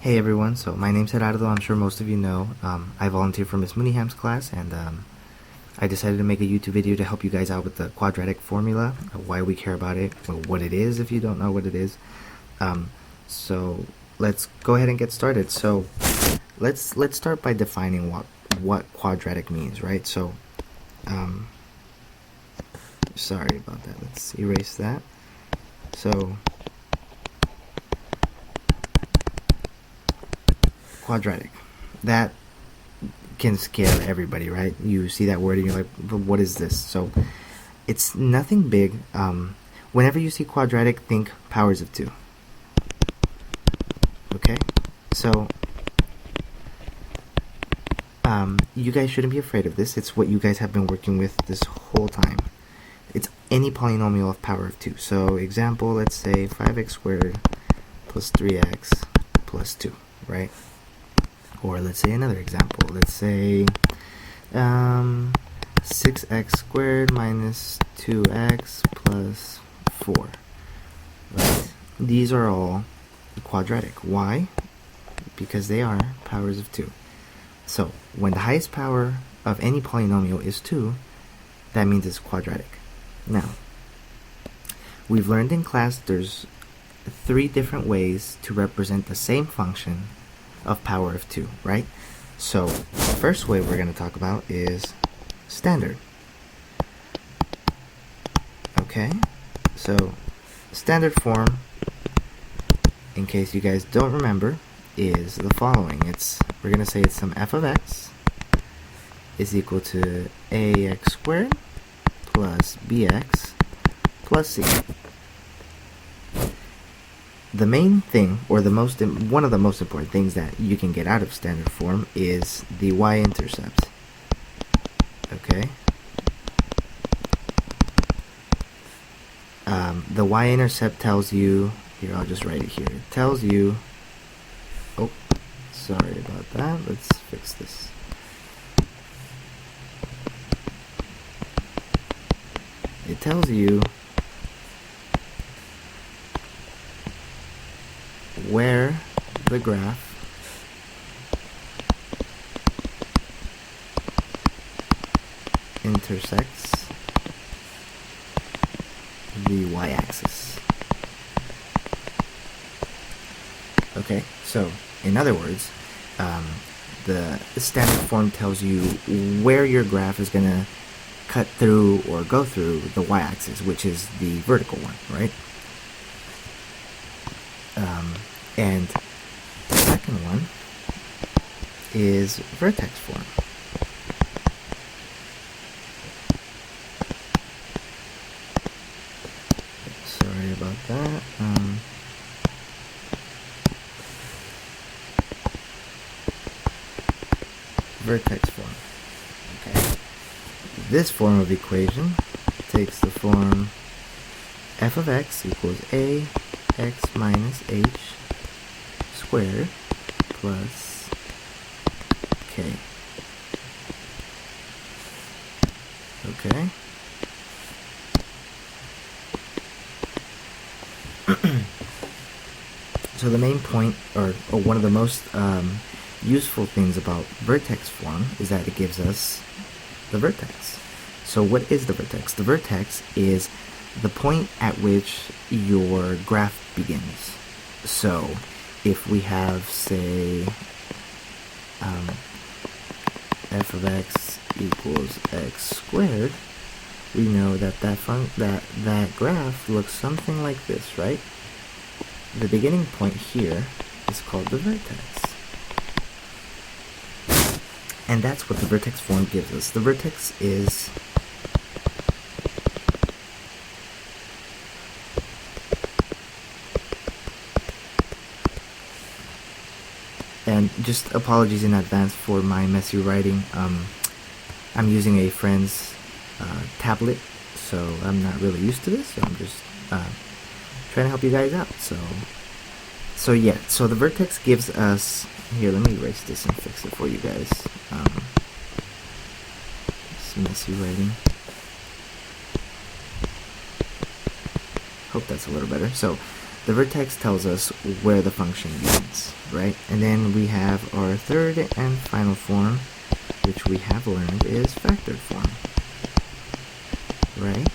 Hey everyone, so my name's Gerardo. I'm sure most of you know. I volunteer for Miss Mooneyham's class, and I decided to make a YouTube video to help you guys out with the quadratic formula, why we care about it, well, what it is if you don't know what it is. So let's go ahead and get started. So let's start by defining what quadratic means, right? So sorry about that. Let's erase that. So quadratic, that can scare everybody, right? You see that word and you're like, but what is this? So it's nothing big. Whenever you see quadratic, think powers of 2. Okay, so you guys shouldn't be afraid of this. It's what you guys have been working with this whole time. It's any polynomial of power of 2. So example, let's say 5x squared plus 3x plus 2, right? Or let's say another example. Let's say 6x squared minus 2x plus 4. Right? These are all quadratic. Why? Because they are powers of 2. So when the highest power of any polynomial is 2, that means it's quadratic. Now, we've learned in class there's 3 different ways to represent the same function of power of 2, right? So the first way we're going to talk about is standard. Okay, so standard form, in case you guys don't remember, is the following. We're going to say it's some f of x is equal to ax squared plus bx plus c. The main thing, or one of the most important things that you can get out of standard form is the y-intercept. Okay? The y-intercept tells you, here I'll just write it here, it tells you, oh, sorry about that, let's fix this. It tells you where the graph intersects the y-axis. Okay, so in other words, the standard form tells you where your graph is going to cut through or go through the y-axis, which is the vertical one, right? And the second one is vertex form. Sorry about that. Vertex form. Okay. This form of equation takes the form f of x equals a x minus h squared plus k. Okay. So the main point, or one of the most useful things about vertex form is that it gives us the vertex. So what is the vertex? The vertex is the point at which your graph begins. So if we have, say, f of x equals x squared, we know that that graph looks something like this, right? The beginning point here is called the vertex. And that's what the vertex form gives us. The vertex is and just apologies in advance for my messy writing. I'm using a friend's tablet, so I'm not really used to this, so I'm just trying to help you guys out. So yeah, so the vertex gives us, here, let me erase this and fix it for you guys. It's messy writing. Hope that's a little better. So the vertex tells us where the function begins, right? And then we have our third and final form, which we have learned is factored form, right?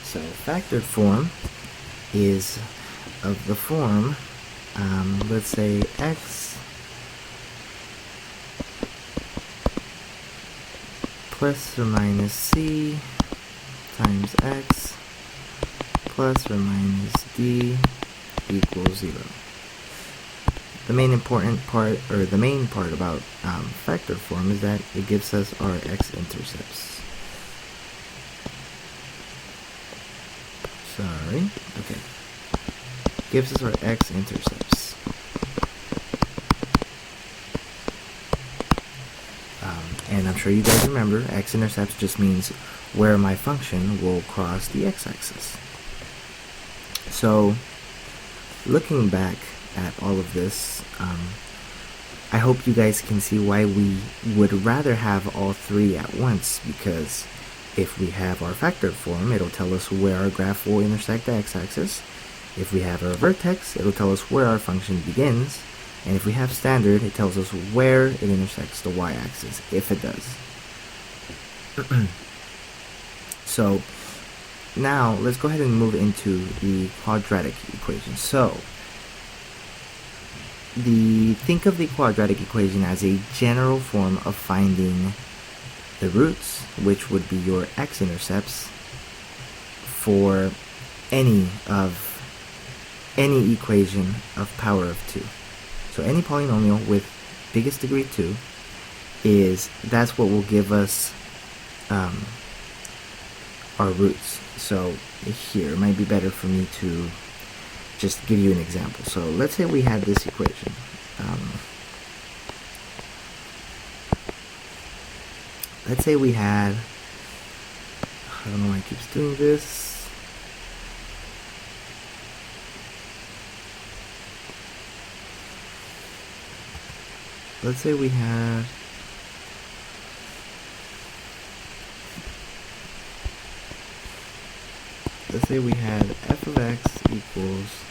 So factored form is of the form, let's say x plus or minus c times x plus or minus d equals 0. The main important part, or the main part about factored form is that it gives us our x-intercepts. Sorry, okay. Gives us our x-intercepts. And I'm sure you guys remember, x-intercepts just means where my function will cross the x-axis. So, looking back at all of this, I hope you guys can see why we would rather have all three at once, because if we have our factored form, it'll tell us where our graph will intersect the x-axis. If we have our vertex, it'll tell us where our function begins. And if we have standard, it tells us where it intersects the y-axis, if it does. So, now let's go ahead and move into the quadratic equation. So, think of the quadratic equation as a general form of finding the roots, which would be your x-intercepts, for any equation of power of 2. So any polynomial with biggest degree 2 that's what will give us our roots. So here, it might be better for me to just give you an example. So let's say we had this equation. Let's say we had, I don't know why it keeps doing this. Let's say we had f of x equals